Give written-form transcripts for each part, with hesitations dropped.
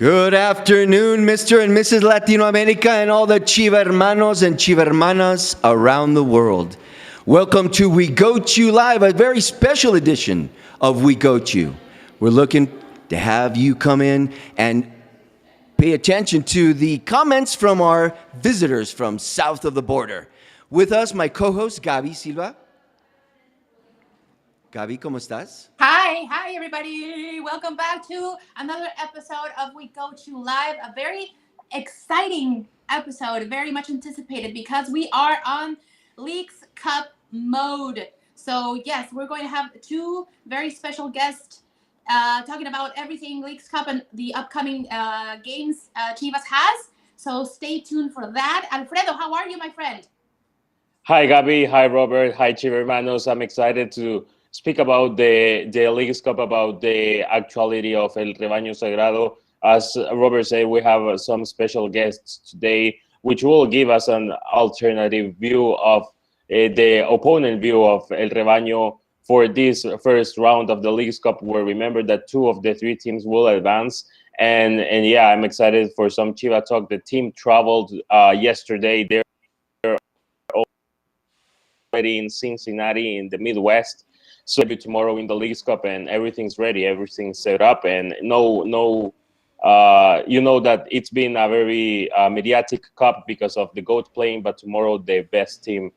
Good afternoon, Mr. and Mrs. Latino America and all the Chiva hermanos and Chiva hermanas around the world. Welcome to We Goat You Live, a very special edition of We Goat You. We're looking to have you come in and pay attention to the comments from our visitors from south of the border. With us, my co-host, Gaby Silva. Gaby, ¿cómo estás? Hi everybody. Welcome back to another episode of We Go To Live. A very exciting episode, very much anticipated because we are on Leagues Cup mode. So yes, we're going to have two very special guests talking about everything Leagues Cup and the upcoming games Chivas has. So stay tuned for that. Alfredo, how are you, my friend? Hi, Gaby. Hi, Robert. Hi, Chiva hermanos. I'm excited to speak about the Leagues Cup, about the actuality of El Rebaño Sagrado. As Robert said, we have some special guests today, which will give us an alternative view of the opponent view of El Rebaño for this first round of the Leagues Cup, where remember that two of the three teams will advance. And yeah, I'm excited for some Chiva talk. The team traveled yesterday. They're in Cincinnati in the Midwest. So maybe tomorrow in the Leagues Cup and everything's ready, everything's set up, and you know that it's been a very mediatic cup because of the GOAT playing, but tomorrow the best team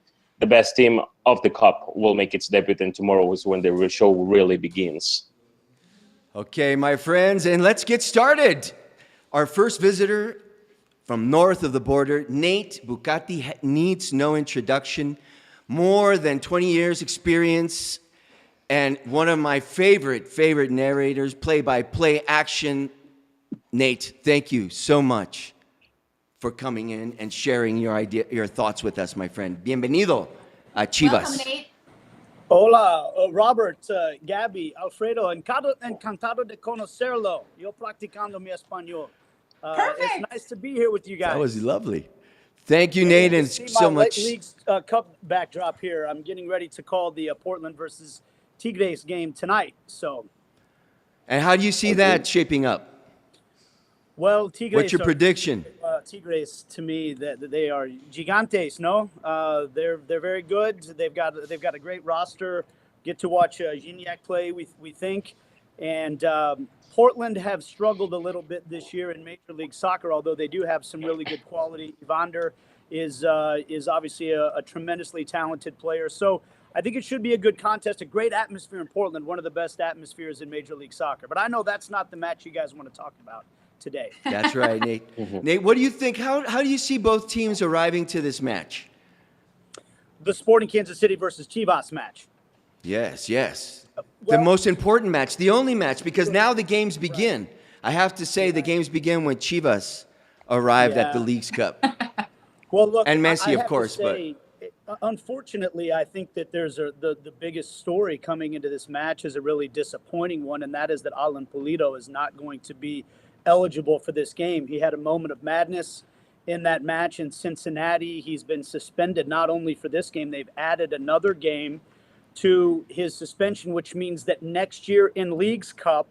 of the cup will make its debut, and tomorrow is when the show really begins. Okay, my friends, and let's get started. Our first visitor from north of the border, Nate Bucati, needs no introduction. More than 20 years experience and one of my favorite narrators, play-by-play action. Nate, thank you so much for coming in and sharing your thoughts with us, my friend. Bienvenido a Chivas. Welcome, Nate. Hola, Robert, Gaby, Alfredo, encantado de conocerlo. Yo practicando mi español. It's nice to be here with you guys. That was lovely. Thank you, Nate, and so much. Leagues Cup backdrop here. I'm getting ready to call the Portland versus Tigres game tonight. And how do you see that shaping up? Well, Tigres. What's your prediction? Tigres, to me, that they are gigantes. No, they're very good. They've got a great roster. Get to watch Gignac play. We think, and Portland have struggled a little bit this year in Major League Soccer, although they do have some really good quality. Evander is obviously a tremendously talented player. So I think it should be a good contest, a great atmosphere in Portland, one of the best atmospheres in Major League Soccer. But I know that's not the match you guys want to talk about today. That's right, Nate. Nate, what do you think? How do you see both teams arriving to this match? The Sporting Kansas City versus Chivas match. Yes. The most important match, the only match, because now the games begin. Right. I have to say the games begin when Chivas arrived at the Leagues Cup. Well, look, and Messi, of course. Unfortunately, I think that there's the biggest story coming into this match is a really disappointing one, and that is that Alan Pulido is not going to be eligible for this game. He had a moment of madness in that match in Cincinnati. He's been suspended not only for this game, they've added another game to his suspension, which means that next year in Leagues Cup,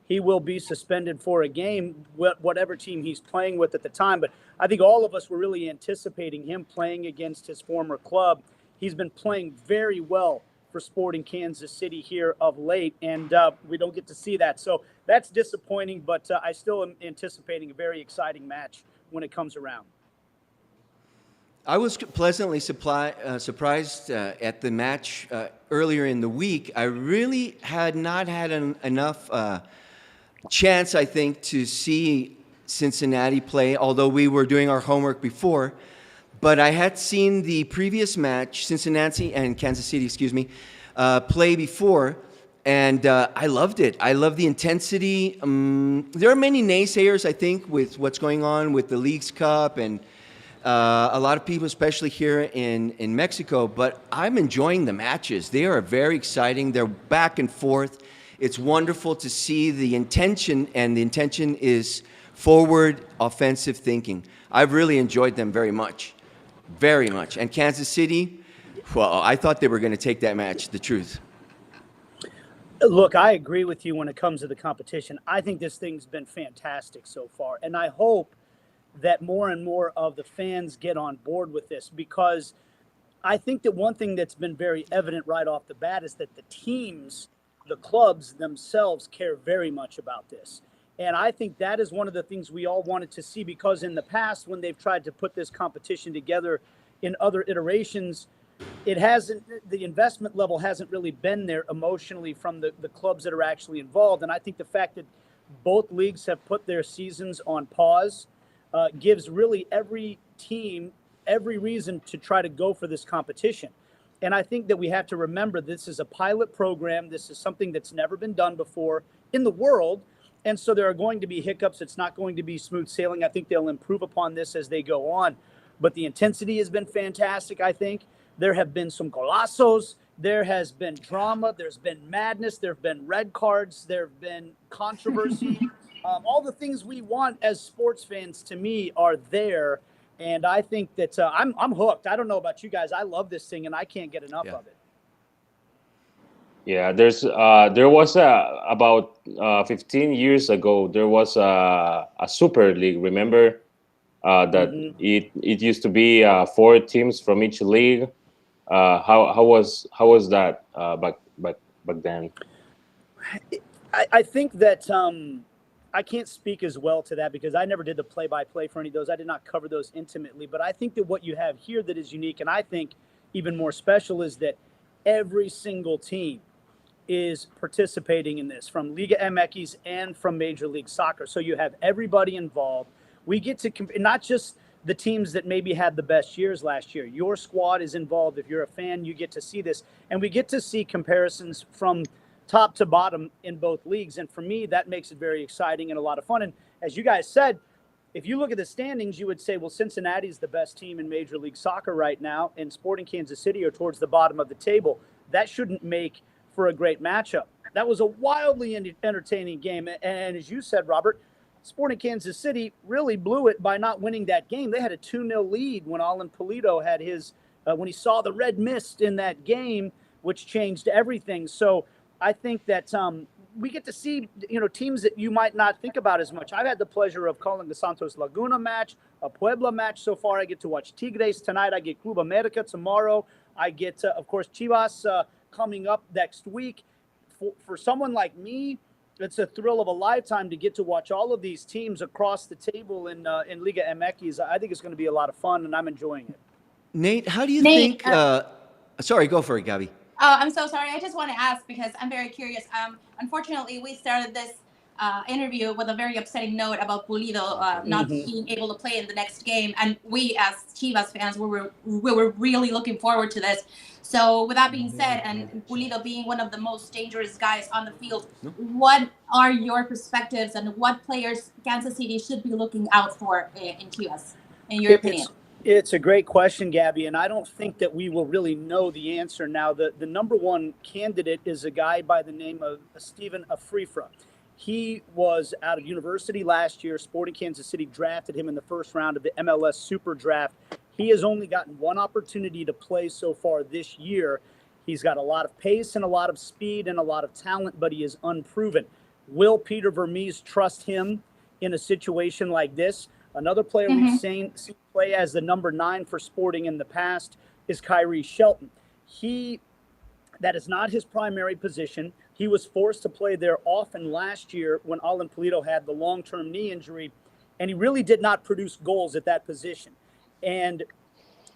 he will be suspended for a game, whatever team he's playing with at the time. But I think all of us were really anticipating him playing against his former club. He's been playing very well for Sporting Kansas City here of late, and we don't get to see that. So that's disappointing, but I still am anticipating a very exciting match when it comes around. I was pleasantly surprised at the match earlier in the week. I really had not had enough chance, I think, to see Cincinnati play, although we were doing our homework before. But I had seen the previous match, Cincinnati and Kansas City, play before, and I loved it. I love the intensity. There are many naysayers, I think, with what's going on with the Leagues Cup and a lot of people, especially here in Mexico, but I'm enjoying the matches. They are very exciting. They're back and forth. It's wonderful to see the intention, and the intention is forward, offensive thinking. I've really enjoyed them very much. And Kansas City, well, I thought they were going to take that match, the truth. Look, I agree with you when it comes to the competition. I think this thing's been fantastic so far. And I hope that more and more of the fans get on board with this, because I think that one thing that's been very evident right off the bat is that the teams, the clubs themselves care very much about this. And I think that is one of the things we all wanted to see, because in the past, when they've tried to put this competition together in other iterations, it hasn't, the investment level hasn't really been there emotionally from the clubs that are actually involved. And I think the fact that both leagues have put their seasons on pause gives really every team every reason to try to go for this competition. And I think that we have to remember this is a pilot program. This is something that's never been done before in the world. And so there are going to be hiccups. It's not going to be smooth sailing. I think they'll improve upon this as they go on. But the intensity has been fantastic, I think. There have been some golazos. There has been drama. There's been madness. There have been red cards. There have been controversy. All the things we want as sports fans, to me, are there. And I think that I'm hooked. I don't know about you guys. I love this thing, and I can't get enough of it. Yeah, there was about 15 years ago there was a Super League. Remember that it used to be 4 teams from each league. How was that back then? I think that I can't speak as well to that because I never did the play-by-play for any of those. I did not cover those intimately. But I think that what you have here that is unique, and I think even more special, is that every single team is participating in this, from Liga MX and from Major League Soccer. So you have everybody involved. We get to not just the teams that maybe had the best years last year. Your squad is involved. If you're a fan, you get to see this. And we get to see comparisons from top to bottom in both leagues. And for me, that makes it very exciting and a lot of fun. And as you guys said, if you look at the standings, you would say, well, Cincinnati's the best team in Major League Soccer right now, and Sporting Kansas City are towards the bottom of the table. That shouldn't make for a great matchup. That was a wildly entertaining game. And as you said, Robert, Sporting Kansas City really blew it by not winning that game. They had a 2-0 lead when Alan Pulido had his, when he saw the red mist in that game, which changed everything. So I think that we get to see, teams that you might not think about as much. I've had the pleasure of calling the Santos Laguna match, a Puebla match so far. I get to watch Tigres tonight. I get Club America tomorrow. I get, of course, Chivas coming up next week. For someone like me, it's a thrill of a lifetime to get to watch all of these teams across the table in Liga MX. I think it's going to be a lot of fun, and I'm enjoying it. Nate, how do you think? Sorry, go for it, Gabby. Oh, I'm so sorry. I just want to ask because I'm very curious. Unfortunately, we started this interview with a very upsetting note about Pulido not being able to play in the next game, and we as Chivas fans, we were really looking forward to this. So with that being said, and Pulido being one of the most dangerous guys on the field, what are your perspectives and what players Kansas City should be looking out for in Chivas, in your opinion? It's a great question, Gabby, and I don't think that we will really know the answer now. The number one candidate is a guy by the name of Stephen Afrifra. He was out of university last year. Sporting Kansas City drafted him in the first round of the MLS Super Draft. He has only gotten one opportunity to play so far this year. He's got a lot of pace and a lot of speed and a lot of talent, but he is unproven. Will Peter Vermees trust him in a situation like this? Another player we've seen play as the number 9 for Sporting in the past is Kyrie Shelton. That is not his primary position. He was forced to play there often last year when Alan Pulido had the long-term knee injury, and he really did not produce goals at that position. And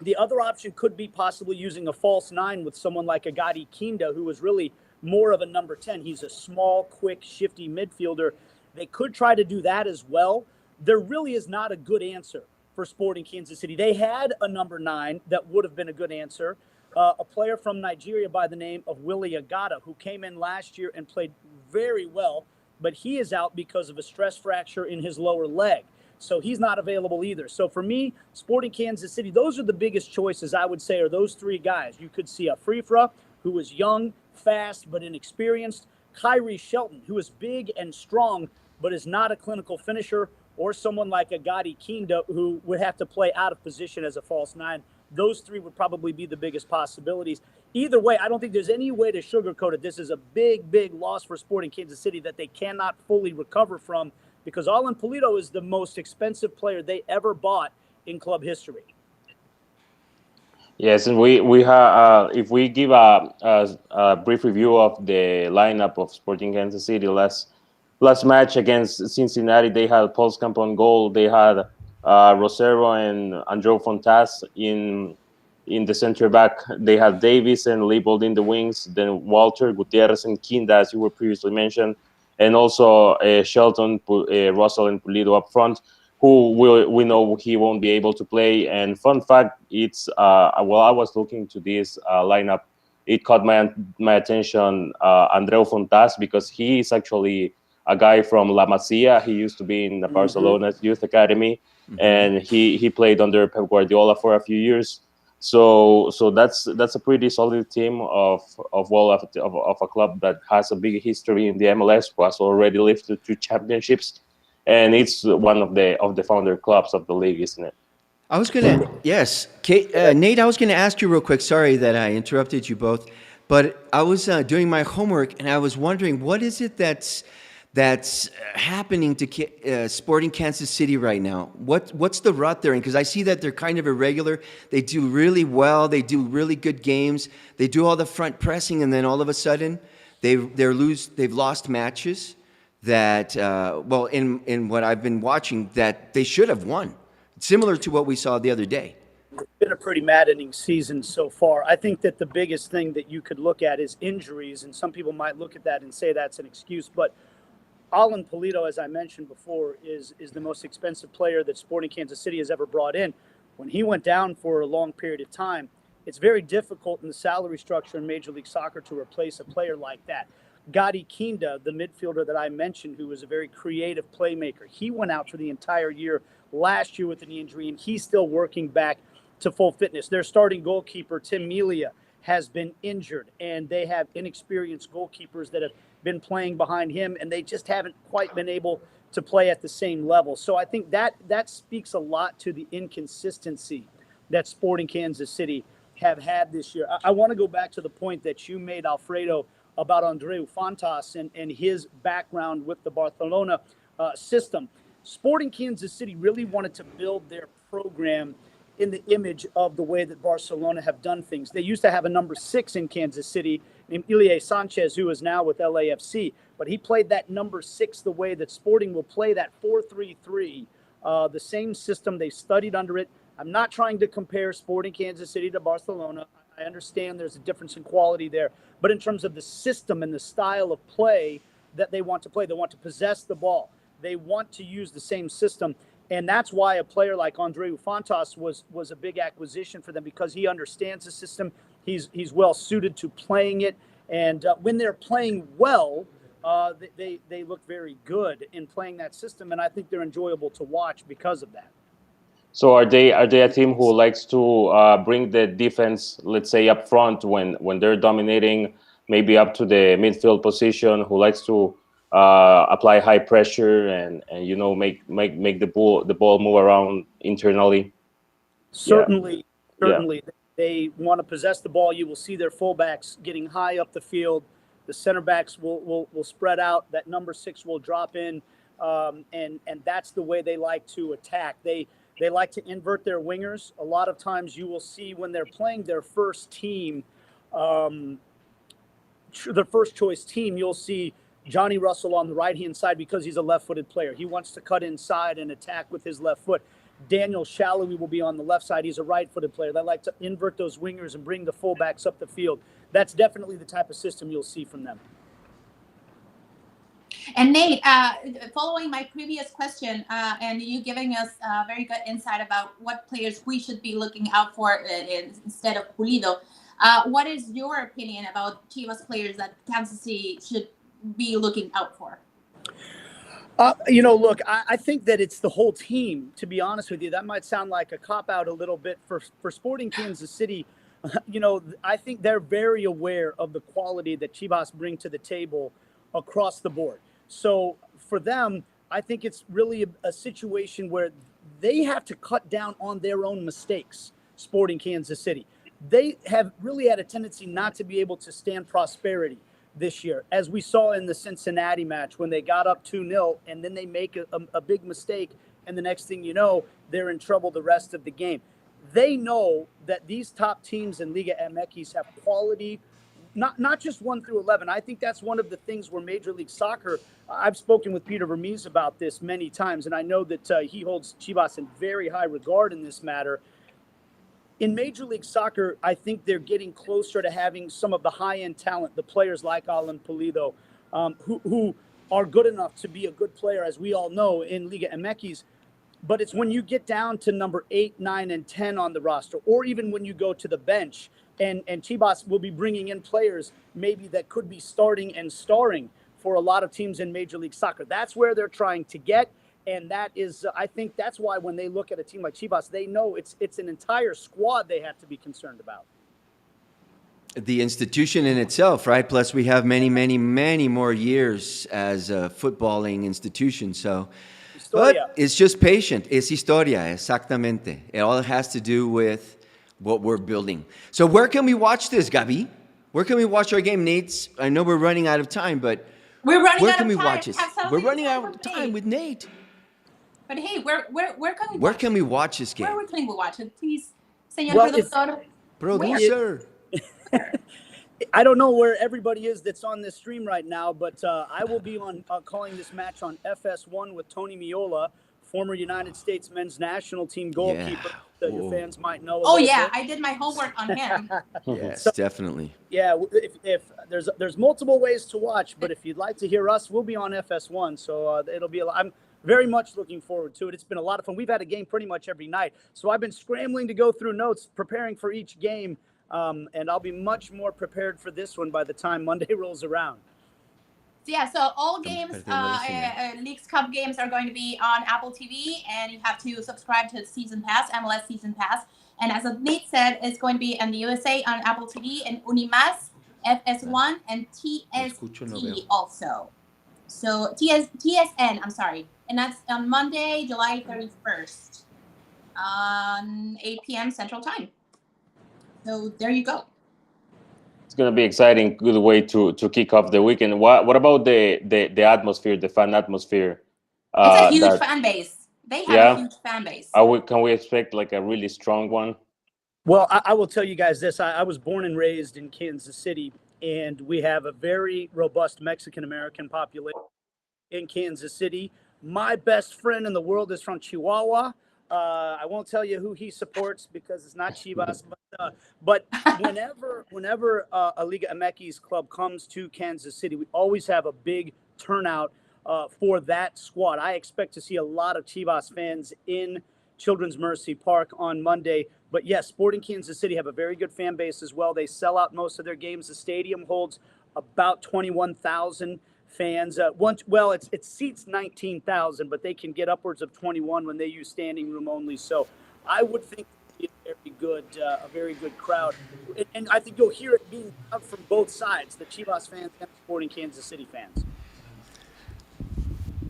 the other option could be possibly using a false 9 with someone like Agadi Kinda, who is really more of a number 10. He's a small, quick, shifty midfielder. They could try to do that as well. There really is not a good answer for Sporting Kansas City. They had a number 9 that would have been a good answer, a player from Nigeria by the name of Willie Agata, who came in last year and played very well, but he is out because of a stress fracture in his lower leg. So he's not available either. So for me, Sporting Kansas City, those are the biggest choices, I would say, are those 3 guys. You could see Afrifra, who is young, fast, but inexperienced. Kyrie Shelton, who is big and strong, but is not a clinical finisher, or someone like Agadi Kinda, who would have to play out of position as a false 9. Those 3 would probably be the biggest possibilities. either way, I don't think there's any way to sugarcoat it. This is a big, big loss for Sporting Kansas City that they cannot fully recover from, because Alan Pulido is the most expensive player they ever bought in club history. Yes, and we have if we give a brief review of the lineup of Sporting Kansas City last match against Cincinnati, they had Polskamp on goal. They had Rosero and Andreu Fontas in the center back. They had Davis and Leibold in the wings. Then Walter Gutierrez and Kinda, as you were previously mentioned, and also Shelton, Russell, and Pulido up front, who we know he won't be able to play. And fun fact, it's while I was looking to this lineup, it caught my attention, Andreu Fontas, because he is actually a guy from La Masia. He used to be in Barcelona's youth academy, and he played under Pep Guardiola for a few years. So that's a pretty solid team of a club that has a big history in the MLS, who has already lifted 2 championships, and it's one of the founder clubs of the league, isn't it? I was gonna, yes, Nate. I was gonna ask you real quick. Sorry that I interrupted you both, but I was doing my homework and I was wondering what is it that's happening to Sporting Kansas City right now. What's the rut they're in? Because I see that they're kind of irregular. They do really well. They do really good games. They do all the front pressing, and then all of a sudden, they've lost matches that well, in what I've been watching, that they should have won. Similar to what we saw the other day. It's been a pretty maddening season so far. I think that the biggest thing that you could look at is injuries, and some people might look at that and say that's an excuse, but Alan Pulido, as I mentioned before, is the most expensive player that Sporting Kansas City has ever brought in. When he went down for a long period of time, it's very difficult in the salary structure in Major League Soccer to replace a player like that. Gadi Kinda, the midfielder that I mentioned, who was a very creative playmaker, he went out for the entire year last year with an injury, and he's still working back to full fitness. Their starting goalkeeper, Tim Melia, has been injured, and they have inexperienced goalkeepers that have been playing behind him, and they just haven't quite been able to play at the same level. So I think that speaks a lot to the inconsistency that Sporting Kansas City have had this year. I want to go back to the point that you made, Alfredo, about Andreu Fontas and his background with the Barcelona system. Sporting Kansas City really wanted to build their program in the image of the way that Barcelona have done things. They used to have a number 6 in Kansas City named Ilie Sanchez, who is now with LAFC, but he played that number 6 the way that Sporting will play that 4-3-3, the same system. They studied under it. I'm not trying to compare Sporting Kansas City to Barcelona. I understand there's a difference in quality there, but in terms of the system and the style of play that they want to play, they want to possess the ball. They want to use the same system. And that's why a player like Andreu Fontas was a big acquisition for them, because he understands the system. He's well suited to playing it. And when they're playing well, they look very good in playing that system. And I think they're enjoyable to watch because of that. So are they a team who likes to bring the defense, let's say, up front when they're dominating, maybe up to the midfield position, who likes to apply high pressure and make the ball move around internally? Certainly. They want to possess the ball. You will see their fullbacks getting high up the field. The center backs will spread out. That number 6 will drop in, and that's the way they like to attack. They like to invert their wingers. A lot of times you will see when they're playing their first team, the first choice team, you'll see Johnny Russell on the right-hand side because he's a left-footed player. He wants to cut inside and attack with his left foot. Daniel Shallowy will be on the left side. He's a right-footed player. They like to invert those wingers and bring the fullbacks up the field. That's definitely the type of system you'll see from them. And Nate, following my previous question, and you giving us very good insight about what players we should be looking out for instead of Pulido, what is your opinion about Chivas players that Kansas City should be looking out for? Look, I think that it's the whole team, to be honest with you. That might sound like a cop-out a little bit for Sporting Kansas City. I think they're very aware of the quality that Chivas bring to the table across the board. So for them, I think it's really a situation where they have to cut down on their own mistakes, Sporting Kansas City. they have really had a tendency not to be able to stand prosperity this year, as we saw in the Cincinnati match when they got up 2-0 and then they make a big mistake, and the next thing you know, they're in trouble the rest of the game. They know that these top teams in Liga MX have quality, not just 1 through 11. I think that's one of the things where Major League Soccer, I've spoken with Peter Vermees about this many times, and I know that he holds Chivas in very high regard in this matter. In Major League Soccer, I think they're getting closer to having some of the high-end talent, the players like Alan Pulido, who are good enough to be a good player, as we all know, in Liga MX. But it's when you get down to number 8, 9, and 10 on the roster, or even when you go to the bench, and Chivas will be bringing in players maybe that could be starting and starring for a lot of teams in Major League Soccer. That's where they're trying to get. And that is, I think that's why when they look at a team like Chivas, they know it's an entire squad they have to be concerned about. The institution in itself, right? Plus, we have many, many, many more years as a footballing institution. So, Historia. but it's just patient. Es historia, exactamente. It all has to do with what we're building. So, where can we watch this, Gabi? Where can we watch our game, Nate? I know we're running out of time, but We're running where out can of we time. watch this? Have something We're to running say out for of me. time with Nate. But hey, where can we Where watch can it? we watch this game? Where can we watch it? Please, señor Well, productor. Producer. I don't know where everybody is that's on this stream right now, but I will be on calling this match on FS1 with Tony Miola, former United States men's national team goalkeeper that your Whoa. fans might know. Oh yeah, I did my homework on him. Yes, So- definitely. Yeah, if there's multiple ways to watch, but if you'd like to hear us, we'll be on FS1, so it'll be I'm very much looking forward to it. It's been a lot of fun. We've had a game pretty much every night, so I've been scrambling to go through notes, preparing for each game, and I'll be much more prepared for this one by the time Monday rolls around. Yeah, so all games, perder Leagues Cup games are going to be on Apple TV, and you have to subscribe to Season Pass, MLS Season Pass. And as Nate said, it's going to be in the USA on Apple TV and Unimas, FS1, and TST also. So TSN, I'm sorry. And that's on Monday, July 31st, 8 p.m. Central Time. So there you go. It's going to be exciting. Good way to kick off the weekend. What about the atmosphere, the fan atmosphere? It's a huge fan base. They have a huge fan base. Can we expect like a really strong one? Well, I will tell you guys this. I was born and raised in Kansas City, and we have a very robust Mexican-American population in Kansas City. My best friend in the world is from Chihuahua. I won't tell you who he supports because it's not Chivas, but whenever a Liga MX club comes to Kansas City, we always have a big turnout for that squad. I expect to see a lot of Chivas fans in Children's Mercy Park on Monday. But yes, Sporting Kansas City have a very good fan base as well. They sell out most of their games. The stadium holds about 21,000 fans. It seats 19,000, but they can get upwards of 21 when they use standing room only. So I would think it's a very good crowd. And I think you'll hear it being out from both sides, the Chivas fans and the Sporting Kansas City fans.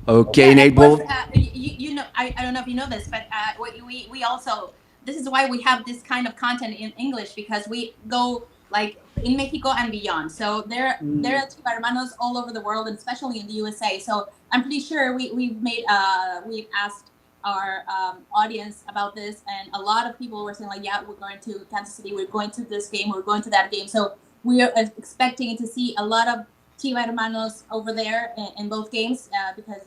Okay, Yeah, Nate. of course, you know, I don't know if you know this, but we also, this is why we have this kind of content in English, because we go like in Mexico and beyond. So there are Chiva hermanos all over the world, and especially in the USA. So I'm pretty sure we've asked our audience about this, and a lot of people were saying like, yeah, we're going to Kansas City, we're going to this game, we're going to that game. So we are expecting to see a lot of Chiva hermanos over there in both games, because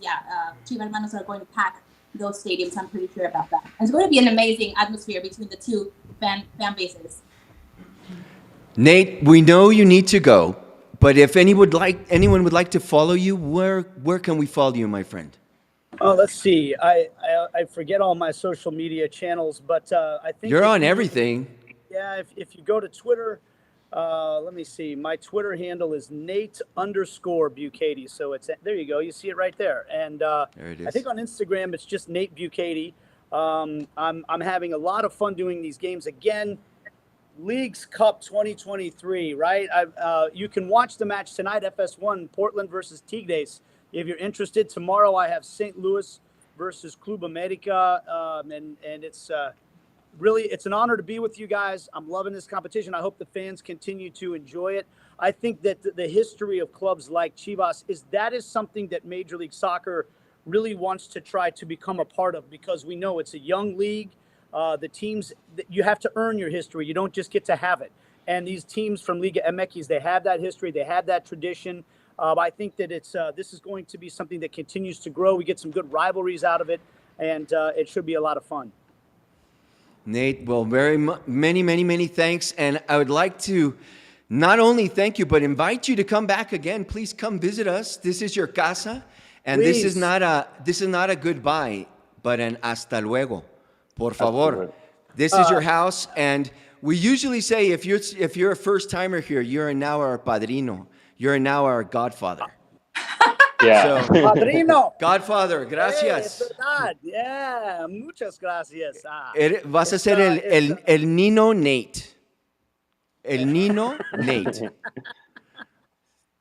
Chiva hermanos are going to pack those stadiums. I'm pretty sure about that. And it's going to be an amazing atmosphere between the two fan bases. Nate, we know you need to go, but if anyone would like to follow you, where can we follow you, my friend? Oh, let's see. I forget all my social media channels, but I think You're on everything. Yeah, if you go to Twitter, let me see. My Twitter handle is Nate_Bucati. So there you go. You see it right there. And There it is. I think on Instagram it's just Nate Bucati. I'm having a lot of fun doing these games again. Leagues Cup 2023, right? You can watch the match tonight, FS1, Portland versus Tigres. If you're interested, tomorrow I have St. Louis versus Club America, and it's really, it's an honor to be with you guys. I'm loving this competition. I hope the fans continue to enjoy it. I think that the history of clubs like Chivas is something that Major League Soccer really wants to try to become a part of, because we know it's a young league. The teams, you have to earn your history. You don't just get to have it. And these teams from Liga MX, they have that history. They have that tradition. I think that this is going to be something that continues to grow. We get some good rivalries out of it, and it should be a lot of fun. Nate, well, many thanks. And I would like to not only thank you, but invite you to come back again. Please come visit us. This is your casa. And this is not a goodbye, but an hasta luego. Por favor. This is your house. And we usually say if you're a first timer here, you're now our padrino. You're now our godfather. Yeah. So, Padrino. Godfather, gracias. Es verdad. Yeah, muchas gracias. Vas a ser el Nino Nate. El Nino Nate.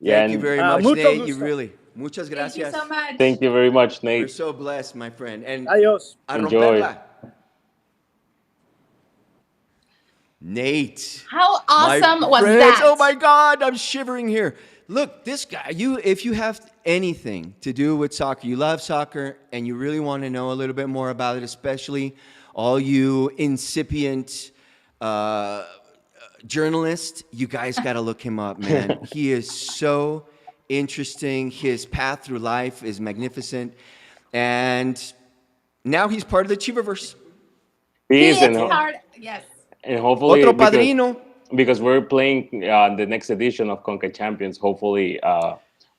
Yeah, Thank you very much, mucho Nate. gusto. You really. Muchas Thank gracias. you so much. thank you very much, We're Nate. so blessed, my friend. And Adios. a Enjoy. romperla. Nate. How My awesome was friends. that? Oh my God, I'm shivering here. Look, this guy, if you have anything to do with soccer, you love soccer, and you really want to know a little bit more about it, especially all you incipient journalists, you guys got to look him up, man. He is so interesting. His path through life is magnificent. And now he's part of the Chivaverse. He is, It's hard. Yes. and hopefully Otro padrino. because we're playing the next edition of Conca Champions. Hopefully,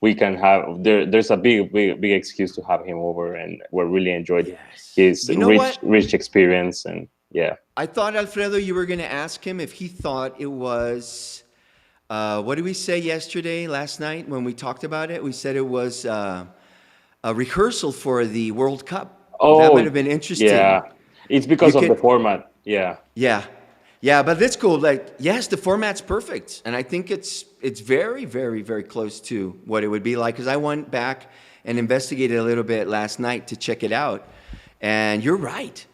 we can have there's a big excuse to have him over, and we really enjoyed his You know what? rich experience. And yeah, I thought, Alfredo, you were going to ask him if he thought it was, what did we say last night when we talked about it? We said it was a rehearsal for the World Cup. That might have been interesting. Yeah, it's because You of the can- format. Yeah. Yeah, but that's cool. Like, yes, the format's perfect. And I think it's very, very, very close to what it would be like. Because I went back and investigated a little bit last night to check it out. And you're right.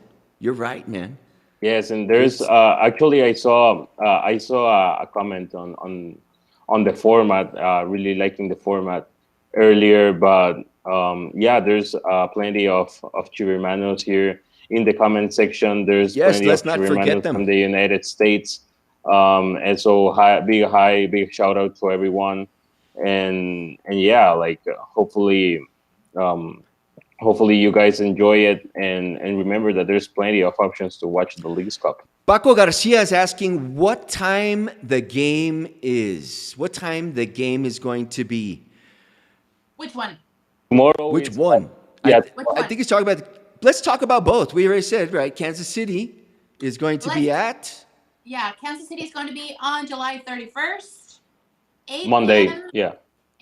You're right, man. Yes, and there's actually I saw a comment on the format, really liking the format earlier, but yeah, there's plenty of Chivermanos here in the comment section. There's plenty let's of not forget Chivermanos them. from the United States, and so big shout out to everyone, and yeah, like hopefully. Hopefully you guys enjoy it, and remember that there's plenty of options to watch the Leagues Cup. Paco Garcia is asking what time the game is. What time the game is going to be. Which one? Tomorrow. Which is- one? Yeah. Which I one? think he's talking about. Let's talk about both. We already said, right? Kansas City is going to be at. Yeah, Kansas City is going to be on July 31st, 8 Monday. p.m. Yeah.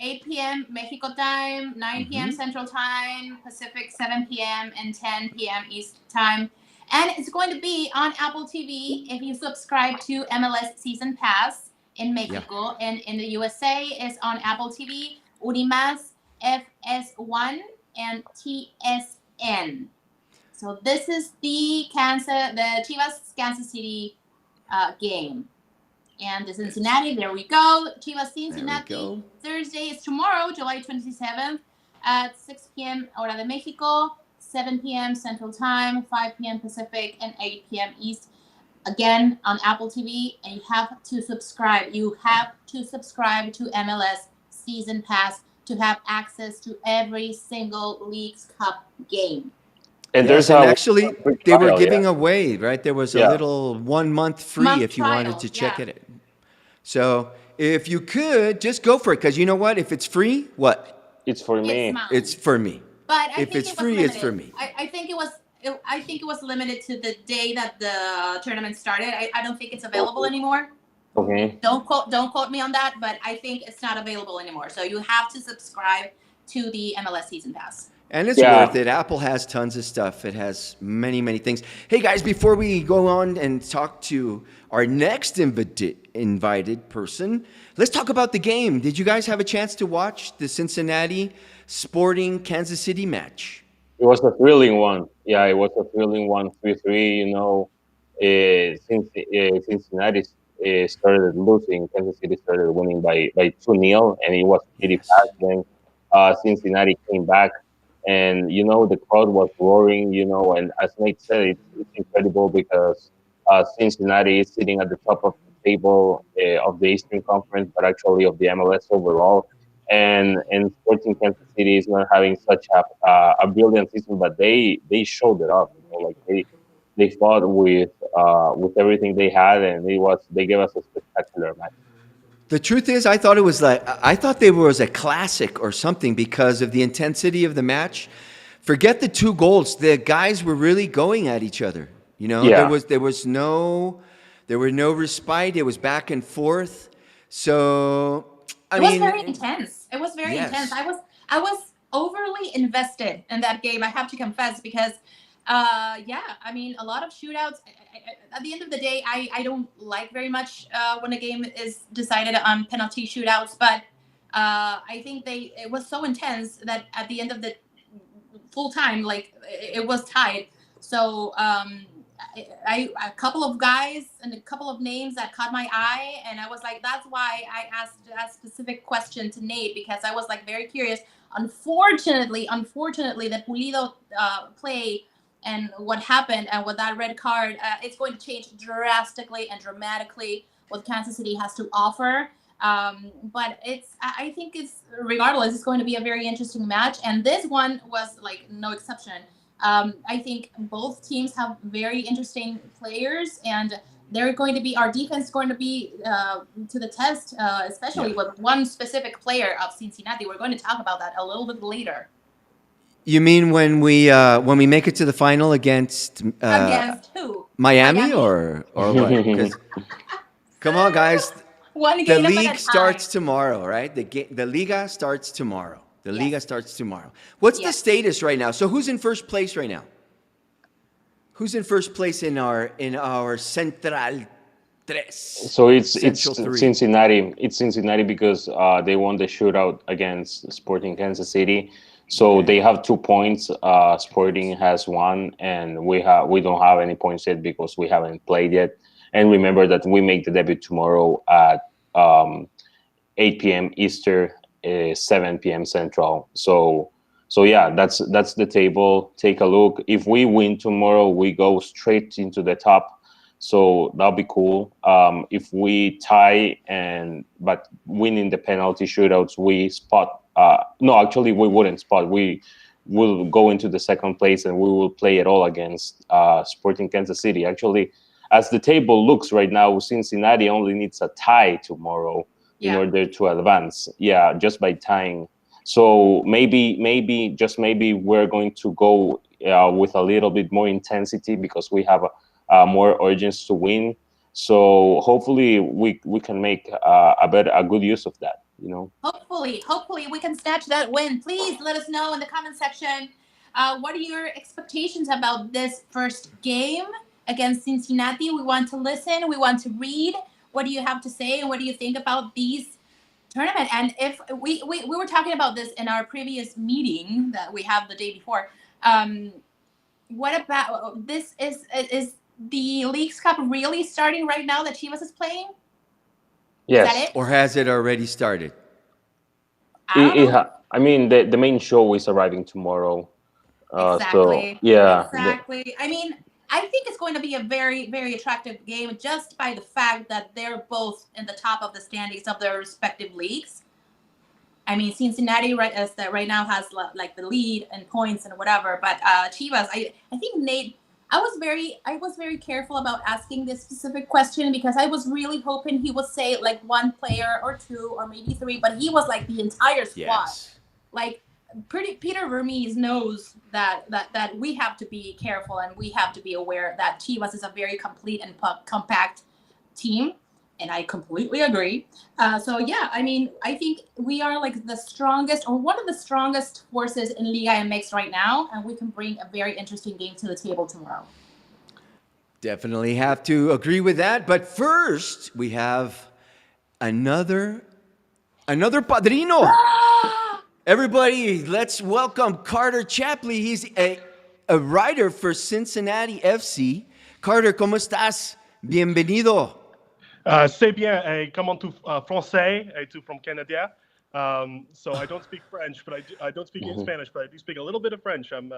8 p.m. Mexico time, 9 p.m. Central time, Pacific 7 p.m. and 10 p.m. East time. And it's going to be on Apple TV if you subscribe to MLS Season Pass in Mexico. And in the USA, it's on Apple TV, Urimas, FS1, and TSN. So this is the Chivas Kansas City game. And the Cincinnati, there we go. Chivas Cincinnati. go. Thursday is tomorrow, July 27th at 6 p.m. Hora de Mexico, 7 p.m. Central Time, 5 p.m. Pacific, and 8 p.m. East. Again, on Apple TV. And you have to subscribe. You have to subscribe to MLS Season Pass to have access to every single Leagues Cup game. And Yes, there's and a actually, free they were trial, giving yeah. away, right? There was a Yeah. little 1 month free Month if you trial, wanted to check yeah. it. So if you could, just go for it. Because you know what? If it's free, what? It's for me. It's mine. It's for me. But I If think it's it was free, it's limited. for me. I think it was limited to the day that the tournament started. I don't think it's available anymore. Okay. Don't quote me on that, but I think it's not available anymore. So you have to subscribe to the MLS Season Pass. And it's Yeah. worth it. Apple has tons of stuff. It has many, many things. Hey, guys, before we go on and talk to our next invited person, let's talk about the game. Did you guys have a chance to watch the Cincinnati Sporting Kansas City match? It was a thrilling one. Yeah, it was a thrilling one, 3-3, you know. Cincinnati started losing, Kansas City started winning by 2-0, and it was pretty Yes. fast. Then Cincinnati came back, and the crowd was roaring. And as Nate said, it's incredible because Cincinnati is sitting at the top of the table of the Eastern Conference, but actually of the MLS overall. And Sporting Kansas City is not having such a brilliant season, but they showed it up. Like they fought with everything they had, and they gave us a spectacular match. The truth is, I thought they was a classic or something because of the intensity of the match. Forget the two goals; the guys were really going at each other. There Yeah, was there were no respite. It was back and forth. So, I It was very mean, intense. It was very intense. yes. I was overly invested in that game. I have to confess because, yeah, I mean, a lot of shootouts. At the end of the day, I don't like very much when a game is decided on penalty shootouts. But I think it was so intense that at the end of the full time, like it was tied. So a couple of guys and a couple of names that caught my eye, and I was like, that's why I asked that specific question to Nate, because I was like very curious. Unfortunately, the Pulido play and what happened and what that red card, it's going to change drastically and dramatically what Kansas City has to offer. But I think it's regardless, it's going to be a very interesting match, and this one was like no exception. I think both teams have very interesting players, and they're going to be our defense is going to be to the test, especially Yeah. with one specific player of Cincinnati. We're going to talk about that a little bit later. You mean when we make it to the final against Against who? Miami Miami. or what? Because come on, guys, One the game at a league time. starts tomorrow, right? The Liga starts tomorrow. The Yes. Liga starts tomorrow. What's the Yes. status right now? So who's in first place right now? Who's in first place in our Central Tres? so it's Central Three. Cincinnati. It's Cincinnati because they won the shootout against Sporting Kansas City. So Okay. they have 2 points. Sporting has one, and we don't have any points yet because we haven't played yet. And remember that we make the debut tomorrow at 8 p.m. Eastern, 7 p.m. Central. So yeah, that's the table. Take a look. If we win tomorrow, we go straight into the top. So that'll be cool. If we tie but winning the penalty shootouts, we spot. No, actually, we wouldn't spot. We will go into the second place, and we will play it all against Sporting Kansas City. Actually, as the table looks right now, Cincinnati only needs a tie tomorrow in Yeah. order to advance. Yeah, just by tying. So maybe, just maybe, we're going to go with a little bit more intensity because we have more urgency to win. So hopefully we can make a good use of that. Hopefully we can snatch that win. Please let us know in the comment section. What are your expectations about this first game against Cincinnati? We want to listen. We want to read. What do you have to say, and what do you think about these tournament? And if we were talking about this in our previous meeting that we have the day before. What about this? Is the Leagues Cup really starting right now that Chivas is playing? Is that Yes. it? Or has it already started? I don't know. I mean, the main show is arriving tomorrow. So Exactly. yeah, Exactly. I mean, I think it's going to be a very, very attractive game just by the fact that they're both in the top of the standings of their respective leagues. I mean, Cincinnati right now has like the lead and points and whatever, but Chivas, I think Nate, I was very careful about asking this specific question because I was really hoping he would say like one player or two or maybe three, but he was like the entire squad. Yes. Like Peter Vermees knows that we have to be careful and we have to be aware that Chivas is a very complete and compact team, and I completely agree. So yeah, I mean, I think we are like the strongest or one of the strongest forces in Liga MX right now, and we can bring a very interesting game to the table tomorrow. Definitely have to agree with that. But first, we have another padrino. Everybody, let's welcome Carter Chapley. He's a writer for Cincinnati FC. Carter, ¿cómo estás? Bienvenido. C'est bien. Comment tu français? Et tu from Canada? So I don't speak French, but I don't speak Spanish, but I do speak a little bit of French. I'm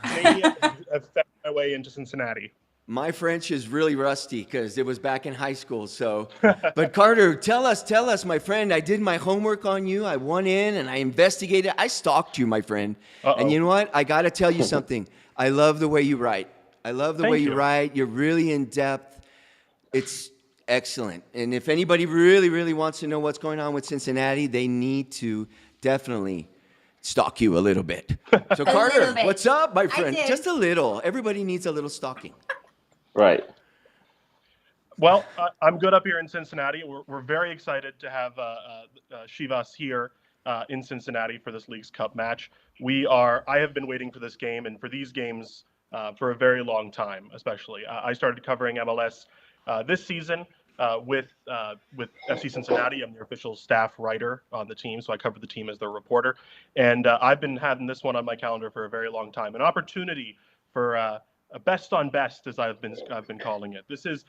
Canadian. I've found my way into Cincinnati. My French is really rusty because it was back in high school. So, but Carter, tell us, my friend. I did my homework on you. I went in and I investigated. I stalked you, my friend. And you know what? I got to tell you something. I love the way you write. I love the way you write. You're really in depth. It's excellent. And if anybody really, really wants to know what's going on with Cincinnati, they need to definitely stalk you a little bit. So, Carter, bit. what's up, my friend? did. Just a little. Everybody needs a little stalking. Right. Well, I'm good up here in Cincinnati. We're very excited to have Chivas here in Cincinnati for this Leagues Cup match. I have been waiting for this game and for these games for a very long time, especially. I started covering MLS this season with FC Cincinnati. I'm the official staff writer on the team, so I cover the team as their reporter. And I've been having this one on my calendar for a very long time. An opportunity for a best on best, as I've been calling it. This is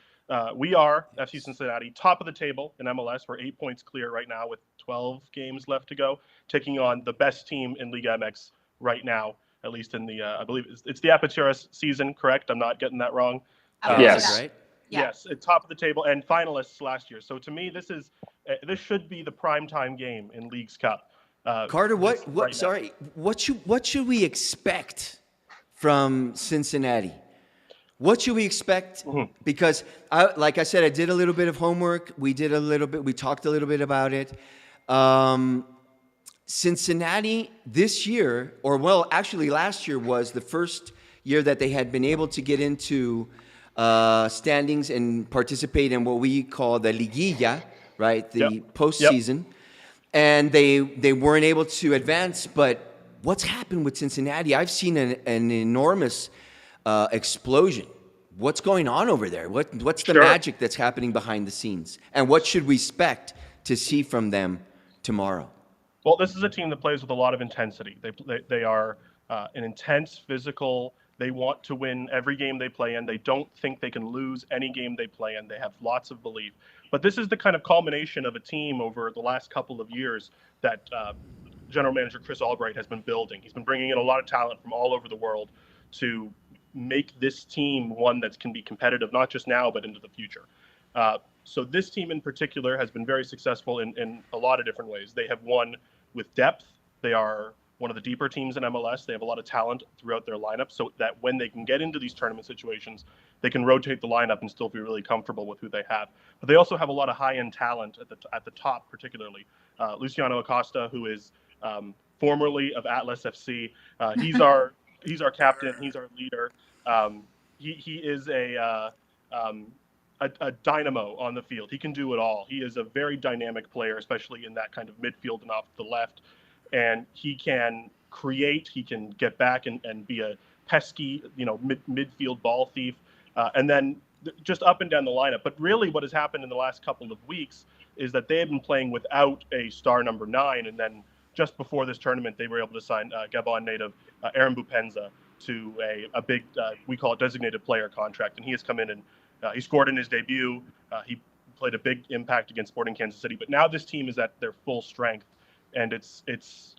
we are FC Cincinnati, top of the table in MLS. We're 8 points clear right now with 12 games left to go, taking on the best team in Liga MX right now, at least in the I believe it's the Aperturas season, correct? I'm not getting that wrong. Yes. Right? Yeah. Yes, at top of the table and finalists last year. So to me, this should be the primetime game in Leagues Cup. Carter, what right now. sorry, what should we expect from Cincinnati? What should we expect? Because like I said, I did a little bit of homework. We talked a little bit about it. Cincinnati this year, or well, actually last year was the first year that they had been able to get into standings and participate in what we call the Liguilla, right? The postseason. And they weren't able to advance, but what's happened with Cincinnati? I've seen an enormous explosion. What's going on over there? What's the magic that's happening behind the scenes? And what should we expect to see from them tomorrow? Well, this is a team that plays with a lot of intensity. They are an intense, physical. They want to win every game they play in. They don't think they can lose any game they play in. They have lots of belief. But this is the kind of culmination of a team over the last couple of years that General Manager Chris Albright has been building. He's been bringing in a lot of talent from all over the world to make this team one that can be competitive, not just now, but into the future. So this team in particular has been very successful in a lot of different ways. They have won with depth. They are one of the deeper teams in MLS. They have a lot of talent throughout their lineup so that when they can get into these tournament situations, they can rotate the lineup and still be really comfortable with who they have. But they also have a lot of high-end talent at the top, particularly. Luciano Acosta, who is formerly of Atlas FC. He's our captain. He's our leader. He is a dynamo on the field. He can do it all. He is a very dynamic player, especially in that kind of midfield and off the left. And he can create, he can get back and be a pesky, midfield ball thief. And then just up and down the lineup. But really what has happened in the last couple of weeks is that they have been playing without a star number 9. And then just before this tournament, they were able to sign Gabon native Aaron Bupenza to a big, we call it designated player contract. And he has come in and he scored in his debut. He played a big impact against Sporting Kansas City. But now this team is at their full strength. And it's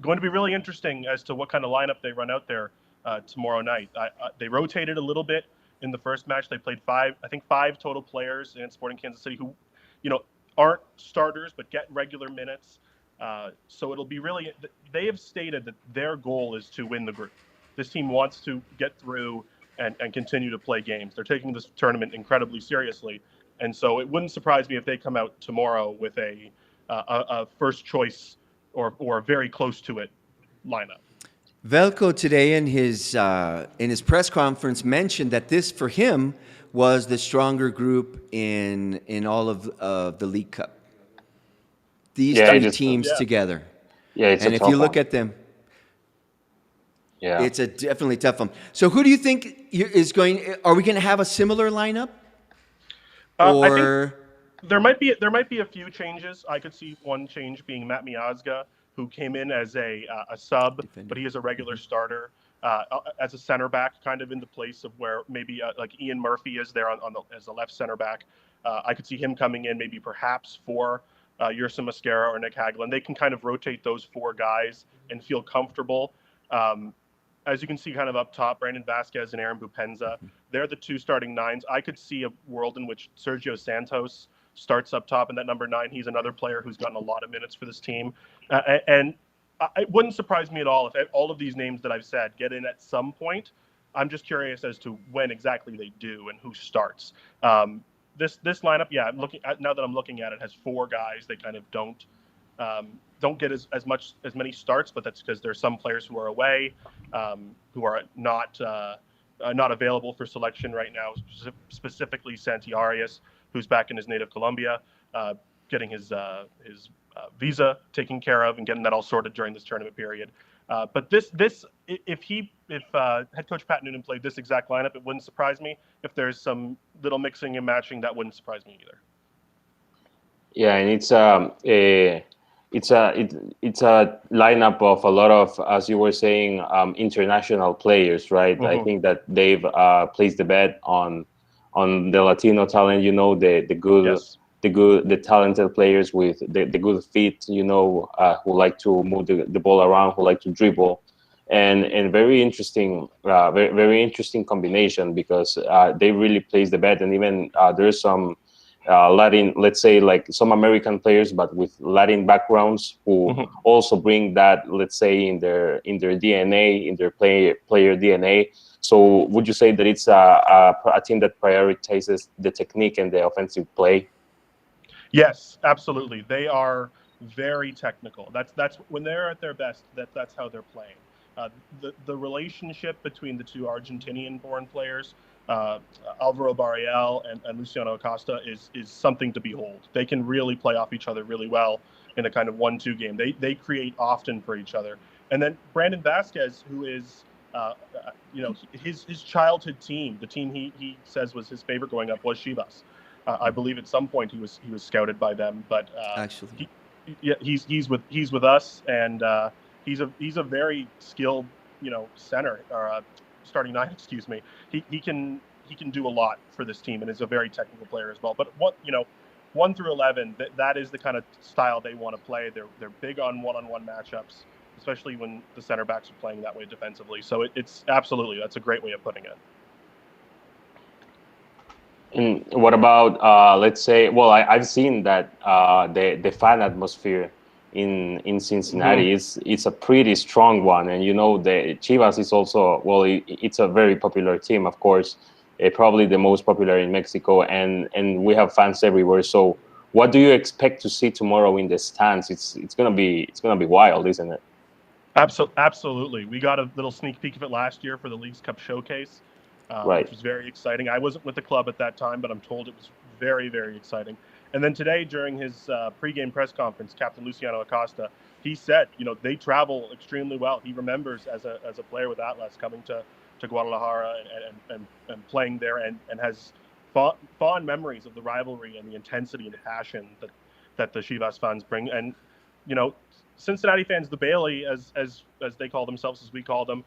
going to be really interesting as to what kind of lineup they run out there tomorrow night. They rotated a little bit in the first match. They played five total players in Sporting Kansas City who, aren't starters but get regular minutes. So it'll be really. They have stated that their goal is to win the group. This team wants to get through and continue to play games. They're taking this tournament incredibly seriously, and so it wouldn't surprise me if they come out tomorrow with a first choice or very close to it lineup. Velko today in his press conference mentioned that this for him was the stronger group in all of the League Cup. These three teams together. Yeah, it's and a if tough you look one. at them, Yeah, it's a definitely tough one. So who do you think is going? Are we going to have a similar lineup? I think there might be a few changes. I could see one change being Matt Miazga, who came in as a sub, Defender. but he is a regular starter. as a center back, kind of in the place of where maybe like Ian Murphy is there as the left center back. I could see him coming in maybe perhaps for Yerson Mosquera or Nick Hagglund. They can kind of rotate those four guys and feel comfortable. As you can see kind of up top, Brandon Vasquez and Aaron Bupenza, they're the two starting nines. I could see a world in which Sergio Santos starts up top in that number 9. He's another player who's gotten a lot of minutes for this team. And it wouldn't surprise me at all if all of these names that I've said get in at some point. I'm just curious as to when exactly they do and who starts. This lineup, yeah, now that I'm looking at it, has 4 guys. They kind of don't get as many starts, but that's because there's some players who are away, who are not available for selection right now. Specifically, Santi Arias, who's back in his native Colombia, getting his visa taken care of and getting that all sorted during this tournament period. But if head coach Pat Noonan played this exact lineup, it wouldn't surprise me. If there's some little mixing and matching, that wouldn't surprise me either. Yeah, and it's a lineup of a lot of, as you were saying, international players, right? I think that they've placed the bet on the Latino talent. The good. Yes. The talented players with the good feet, who like to move the ball around, who like to dribble, and very interesting, very interesting combination, because they really place the bet. And even there's some Latin, let's say, like some American players, but with Latin backgrounds, who also bring that, let's say, in their DNA, in their player DNA. So would you say that it's a team that prioritizes the technique and the offensive play? Yes, absolutely. They are very technical. That's when they're at their best. That's how they're playing. The relationship between the two Argentinian-born players, Alvaro Barriel and Luciano Acosta, is something to behold. They can really play off each other really well in a kind of 1-2 game. They create often for each other. And then Brandon Vasquez, who is his childhood team, the team he says was his favorite growing up, was Chivas. I believe at some point he was scouted by them, but actually, he's with us, and he's a very skilled center, or starting 9. Excuse me. He can do a lot for this team, and is a very technical player as well. But 1 through 11, that is the kind of style they want to play. They're big on one-on-one matchups, especially when the center backs are playing that way defensively. So it's absolutely, that's a great way of putting it. And what about, let's say, well, I've seen that the fan atmosphere in Cincinnati it's a pretty strong one, and the Chivas is also, well, it's a very popular team, of course, probably the most popular in Mexico, and we have fans everywhere. So what do you expect to see tomorrow in the stands? It's gonna be wild, isn't it? Absolutely. We got a little sneak peek of it last year for the Leagues Cup showcase. Right. Which was very exciting. I wasn't with the club at that time, but I'm told it was very, very exciting. And then today, during his pregame press conference, Captain Luciano Acosta, he said, they travel extremely well. He remembers as a player with Atlas coming to Guadalajara and playing there, and has fond memories of the rivalry and the intensity and the passion that the Chivas fans bring. And Cincinnati fans, the Bailey, as they call themselves, as we call them,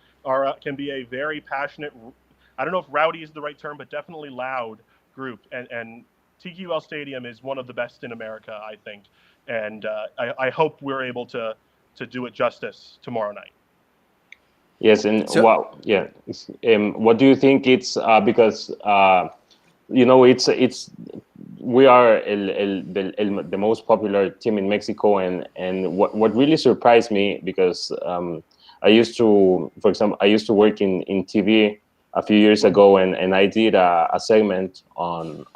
can be a very passionate, I don't know if rowdy is the right term, but definitely loud group. And TQL Stadium is one of the best in America, I think. And I hope we're able to do it justice tomorrow night. Yes, and what do you think it's because it's we are the most popular team in Mexico, and what really surprised me, because I used to work in TV a few years ago, and I did a segment on